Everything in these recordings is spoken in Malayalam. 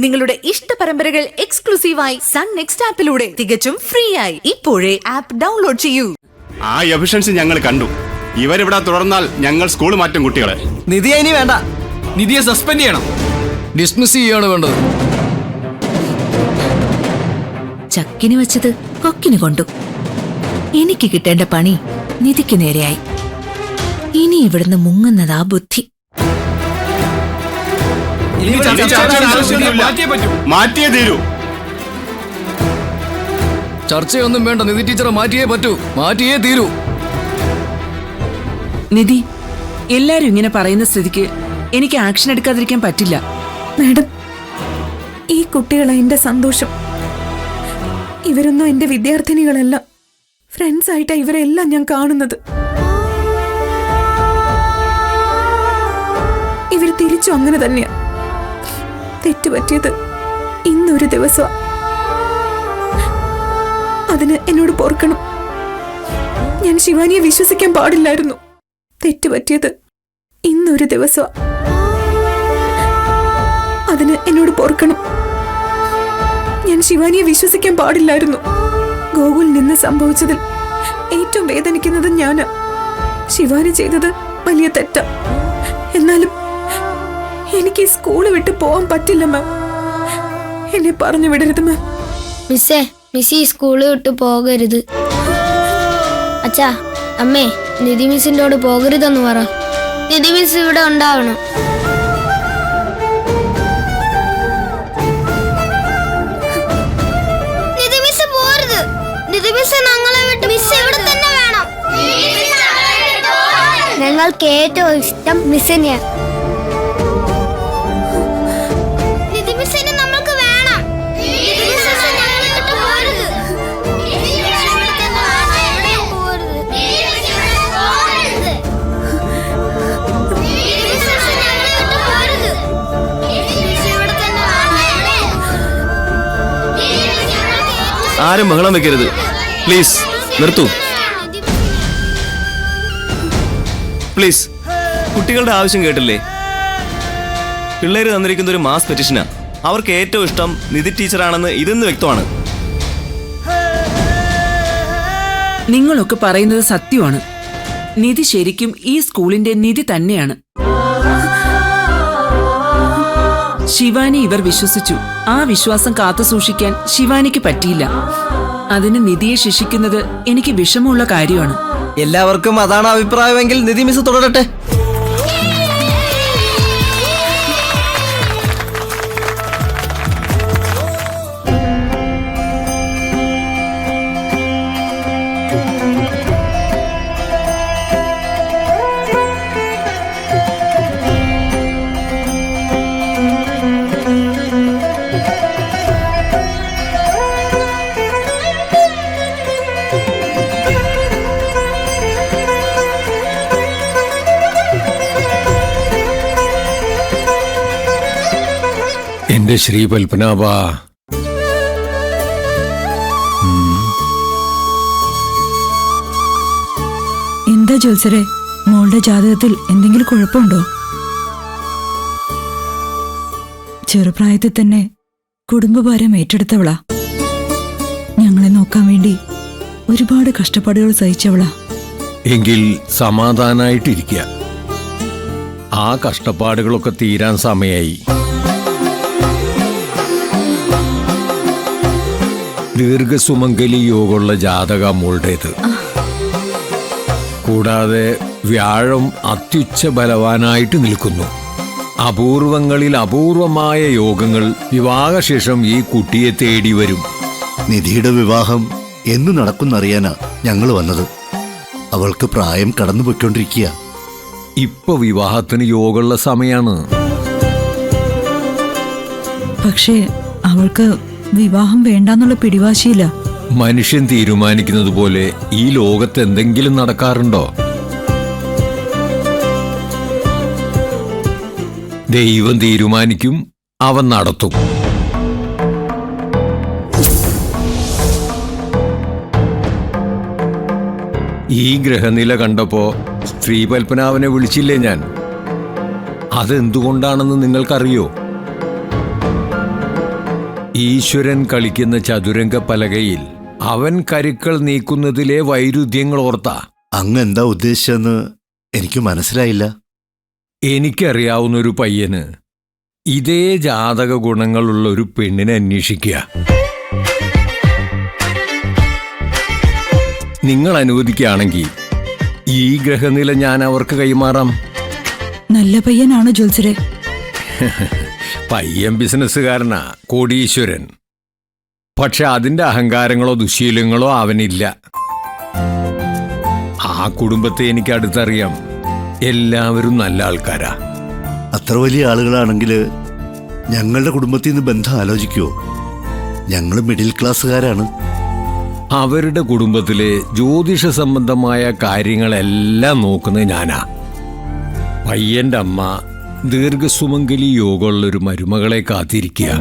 നിങ്ങളുടെ ഇഷ്ട പരമ്പരകൾ എക്സ്ക്ലൂസീവായി സൺ നെക്സ്റ്റ് ആപ്പിലൂടെ തികച്ചും ഫ്രീ ആയി ഇപ്പോഴേ ആപ്പ് ഡൗൺലോഡ് ചെയ്യൂ. ആ എഫിഷ്യൻസി ഞങ്ങൾ കണ്ടു. ഇവരിവിടെ തുടർന്നാൽ ഞങ്ങൾ സ്കൂൾ മാറ്റും കുട്ടികളെ. നിധിയെ ഇനി വേണ്ട. നിധിയെ സസ്പെൻഡ് ചെയ്യണം. ഡിസ്മിസ് ചെയ്യാണ് വേണ്ടത്. ചക്കിന് വെച്ചത് കൊക്കിന് കൊണ്ടു. എനിക്ക് കിട്ടേണ്ട പണി നിധിക്ക് നേരെയായി. ഇനി ഇവിടുന്ന് മുങ്ങുന്നതാ ബുദ്ധി. മാറ്റിയേ തീരൂ. ചർച്ചയൊന്നും വേണ്ട. നിധി ടീച്ചറെ മാറ്റിയേ പറ്റൂ. മാറ്റിയേ തീരൂ. നിധി, എല്ലാരും ഇങ്ങനെ പറയുന്ന സ്ഥിതിക്ക് എനിക്ക് ആക്ഷൻ എടുക്കാതിരിക്കാൻ പറ്റില്ല. മാഡം, ഈ കുട്ടികളാ എന്റെ സന്തോഷം. ഇവരൊന്നും എന്റെ വിദ്യാർത്ഥിനികളല്ല, ഫ്രണ്ട്സ് ആയിട്ടാ ഇവരെല്ലാം ഞാൻ കാണുന്നത്. ഇവർ തിരിച്ചു അങ്ങനെ തന്നെയാ. തെറ്റുപറ്റിയത് ഇന്നൊരു ദിവസം. അതിന് എന്നോട് പൊറുക്കണം. ഞാൻ ശിവാനിയെ വിശ്വസിക്കാൻ പാടില്ലായിരുന്നു. തെറ്റുപറ്റിയത് ഇന്നൊരു ദിവസം. അതിന് എന്നോട് പൊറുക്കണം. ഞാൻ ശിവാനിയെ വിശ്വസിക്കാൻ പാടില്ലായിരുന്നു. ഗോകുൽ നിന്ന് സംഭവിച്ചതിൽ ഏറ്റവും വേദനിക്കുന്നത് ഞാനാ. ശിവാനി ചെയ്തത് വലിയ തെറ്റാ. എന്നാലും എനിക്ക് ഈ സ്കൂള് വിട്ട് പോവാൻ പറ്റില്ല മാം. എന്നെ പറഞ്ഞു വിടരുത് മാം. മിസ്സേ, മിസ് ഈ സ്കൂള് വിട്ട് പോകരുത്. അച്ഛാ, അമ്മേ, നിധി മിസ്സിൻ്റോട് പോകരുതെന്ന് പറ. നിധി മിസ് ഇവിടെ ഉണ്ടാവണം. നിധി മിസ് പോരുത്. നിധി മിസ് ഞങ്ങളെ വിട്ട് മിസ് ഇവിടെ തന്നെ വേണം. ഞങ്ങൾക്ക് ഏറ്റവും ഇഷ്ടം മിസ്സിനെയാണ്. നിധി മിസ്സിനെ നമ്മൾക്ക് വേണം. ആരും ബഹളം വെക്കരുത്. പ്ലീസ് നിർത്തൂ. പ്ലീസ്, കുട്ടികളുടെ ആവശ്യം കേട്ടില്ലേ? പിള്ളേര് തന്നിരിക്കുന്ന ഒരു മാസ് പെറ്റിഷനാ. അവർക്ക് ഏറ്റവും ഇഷ്ടം നിധി ടീച്ചറാണെന്ന് ഇതെന്ന് വ്യക്തമാണ്. നിങ്ങളൊക്കെ പറയുന്നത് സത്യമാണ്. നിധി ശരിക്കും ഈ സ്കൂളിന്റെ നിധി തന്നെയാണ്. ശിവാനി ഇവർ വിശ്വസിച്ചു. ആ വിശ്വാസം കാത്തു സൂക്ഷിക്കാൻ ശിവാനിക്ക് പറ്റിയില്ല. അതിന് നിധിയെ ശിക്ഷിക്കുന്നത് എനിക്ക് വിഷമമുള്ള കാര്യമാണ്. എല്ലാവർക്കും അതാണ് അഭിപ്രായമെങ്കിൽ നിധി മിസ് തുടരട്ടെ. എന്റെ ശ്രീ പത്മനാഭ, എന്താ ജോത്സരെ, മോളുടെ ജാതകത്തിൽ എന്തെങ്കിലും കുഴപ്പമുണ്ടോ? ചെറുപ്രായത്തിൽ തന്നെ കുടുംബഭാരം ഏറ്റെടുത്തവളാ. ഞങ്ങളെ നോക്കാൻ വേണ്ടി ഒരുപാട് കഷ്ടപ്പാടുകൾ സഹിച്ചവളാ. എങ്കിൽ സമാധാനായിട്ടിരിക്കുക. ആ കഷ്ടപ്പാടുകളൊക്കെ തീരാൻ സമയായി. ദീർഘസുമംഗലി യോഗമുള്ള ജാതക മോളുടേത്. കൂടാതെ വ്യാഴം അത്യുച്ഛ ബലവാനായിട്ട് നിൽക്കുന്നു. അപൂർവങ്ങളിൽ അപൂർവമായ യോഗങ്ങൾ വിവാഹശേഷം ഈ കുട്ടിയെ തേടി വരും. നിധിയുടെ വിവാഹം എന്നു നടക്കുന്നറിയാനാ ഞങ്ങൾ വന്നത്. അവൾക്ക് പ്രായം കടന്നു പോയിക്കൊണ്ടിരിക്കുക. ഇപ്പൊ വിവാഹത്തിന് യോഗമുള്ള സമയാണ്. പക്ഷേ അവൾക്ക് വിവാഹം വേണ്ടാന്നുള്ള പിടിവാശിയില്ല. മനുഷ്യൻ തീരുമാനിക്കുന്നത് പോലെ ഈ ലോകത്ത് എന്തെങ്കിലും നടക്കാറുണ്ടോ? ദൈവം തീരുമാനിക്കും, അവൻ നടത്തും. ഈ ഗ്രഹനില കണ്ടപ്പോ ശ്രീപത്മനാഭനെ വിളിച്ചില്ലേ ഞാൻ? അതെന്തുകൊണ്ടാണെന്ന് നിങ്ങൾക്കറിയോ? ഈശ്വരൻ കളിക്കുന്ന ചതുരംഗ പലകയിൽ അവൻ കരുക്കൾ നീക്കുന്നതിലെ വൈരുദ്ധ്യങ്ങൾ ഓർത്താ. അങ്ങ് എന്താ ഉദ്ദേശിച്ചെന്ന് എനിക്ക് മനസ്സിലായില്ല. എനിക്കറിയാവുന്നൊരു പയ്യന് ഇതേ ജാതക ഗുണങ്ങളുള്ള ഒരു പെണ്ണിനെ അന്വേഷിക്കുക. നിങ്ങൾ അനുവദിക്കുകയാണെങ്കിൽ ഈ ഗ്രഹനില ഞാൻ അവർക്ക് കൈമാറാം. നല്ല പയ്യനാണോ ജോത്സരെ? പയ്യൻ ബിസിനസ്സുകാരനാ, കോടീശ്വരൻ. പക്ഷെ അതിന്റെ അഹങ്കാരങ്ങളോ ദുശീലങ്ങളോ അവനില്ല. ആ കുടുംബത്തെ എനിക്ക് അടുത്തറിയാം. എല്ലാവരും നല്ല ആൾക്കാരാ. അത്ര വലിയ ആളുകളാണെങ്കിൽ ഞങ്ങളുടെ കുടുംബത്തിൽ നിന്ന് ബന്ധം ആലോചിക്കുവോ? ഞങ്ങൾ മിഡിൽ ക്ലാസ്സുകാരാണ്. അവരുടെ കുടുംബത്തിലെ ജ്യോതിഷ സംബന്ധമായ കാര്യങ്ങളെല്ലാം നോക്കുന്നത് ഞാനാ. പയ്യന്റെ അമ്മ ദീർഘസുമംഗലി യോഗമുള്ളൊരു മരുമകളെ കാത്തിരിക്കുക.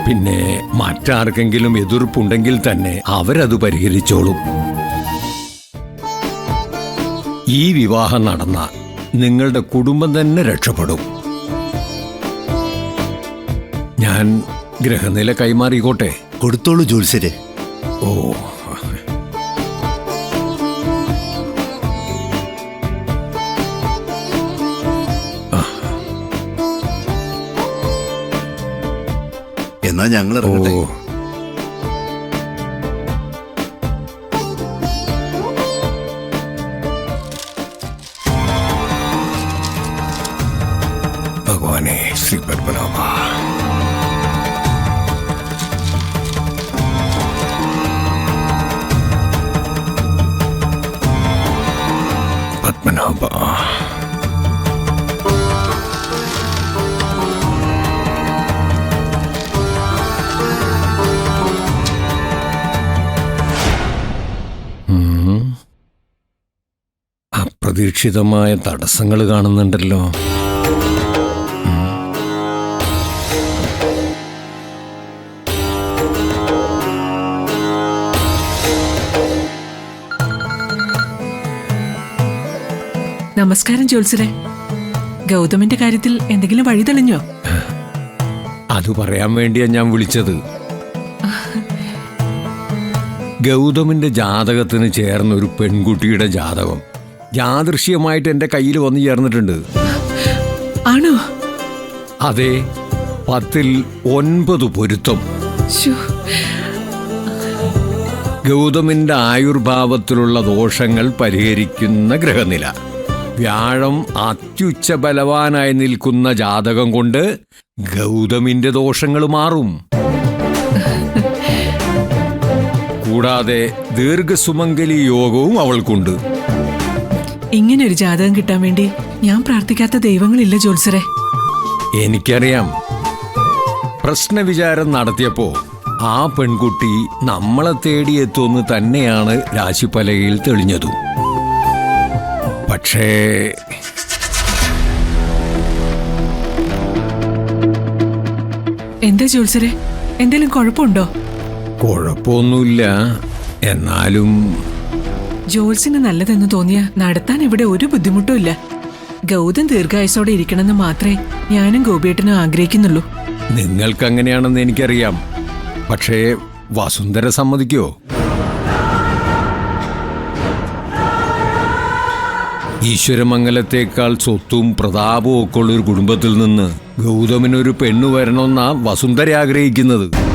പിന്നെ മറ്റാർക്കെങ്കിലും എതിർപ്പുണ്ടെങ്കിൽ തന്നെ അവരത് പരിഹരിച്ചോളും. ഈ വിവാഹം നടന്ന നിങ്ങളുടെ കുടുംബം തന്നെ രക്ഷപ്പെടും. ഞാൻ ഗ്രഹനില കൈമാറിക്കോട്ടെ? കൊടുത്തോളൂ ജോത്സ്യരെ. ഓ, എന്നാ ഞങ്ങൾ ഇറങ്ങട്ടെ. ഓ. ഭഗവാനെ ശ്രീ പത്മനാഭ. പത്മനാഭ. അപ്രതീക്ഷിതമായ തടസ്സങ്ങൾ കാണുന്നുണ്ടല്ലോ. നമസ്കാരം ജോത്സരെ. ഗൗതമിന്റെ കാര്യത്തിൽ എന്തെങ്കിലും വഴി തെളിഞ്ഞോ? അത് പറയാൻ വേണ്ടിയാ ഞാൻ വിളിച്ചത്. ഗൗതമിന്റെ ജാതകത്തിന് ചേർന്ന ഒരു പെൺകുട്ടിയുടെ ജാതകം യാദൃശ്യമായിട്ട് എന്റെ കയ്യിൽ വന്നു ചേർന്നിട്ടുണ്ട്. ആണോ? അതെ, 10ൽ 9 പൊരുത്തം. ശ്ശോ. ഗൗതമിന്റെ ആയുർഭാവത്തിലുള്ള ദോഷങ്ങൾ പരിഹരിക്കുന്ന ഗ്രഹനില. വ്യാഴം അത്യുച്ച ബലവാനായി നിൽക്കുന്ന ജാതകം കൊണ്ട് ഗൗതമിന്റെ ദോഷങ്ങൾ മാറും. കൂടാതെ ദീർഘസുമംഗലി യോഗവും അവൾക്കുണ്ട്. ഇങ്ങനൊരു ജാതകം കിട്ടാൻ വേണ്ടി ഞാൻ പ്രാർത്ഥിക്കാത്ത ദൈവങ്ങളില്ല ജോത്സരെ. എനിക്കറിയാം. പ്രശ്നവിചാരം നടത്തിയപ്പോ ആ പെൺകുട്ടി നമ്മളെ തേടിയെത്തുമെന്ന് തന്നെയാണ് രാശിപ്പലകയിൽ തെളിഞ്ഞതും. പക്ഷേ എന്താ ജോത്സരെ, എന്തെങ്കിലും കുഴപ്പമുണ്ടോ? കുഴപ്പമൊന്നുമില്ല. എന്നാലും ജോത്സ്യന് നല്ലതെന്ന് തോന്നിയ നടത്താൻ ഇവിടെ ഒരു ബുദ്ധിമുട്ടും ഇല്ല. ഗൗതം ദീർഘായുസോടെ ഇരിക്കണമെന്ന് മാത്രമേ ഞാനും ഗോപിയേട്ടനും ആഗ്രഹിക്കുന്നുള്ളൂ. നിങ്ങൾക്കങ്ങനെയാണെന്ന് എനിക്കറിയാം. പക്ഷേ വസുന്ധര സമ്മതിക്കോ? ഈശ്വരമംഗലത്തേക്കാൾ സ്വത്തും പ്രതാപവും ഒക്കെ ഉള്ളൊരു കുടുംബത്തിൽ നിന്ന് ഗൗതമിനൊരു പെണ്ണു വരണമെന്നാ വസുന്ധര ആഗ്രഹിക്കുന്നത്.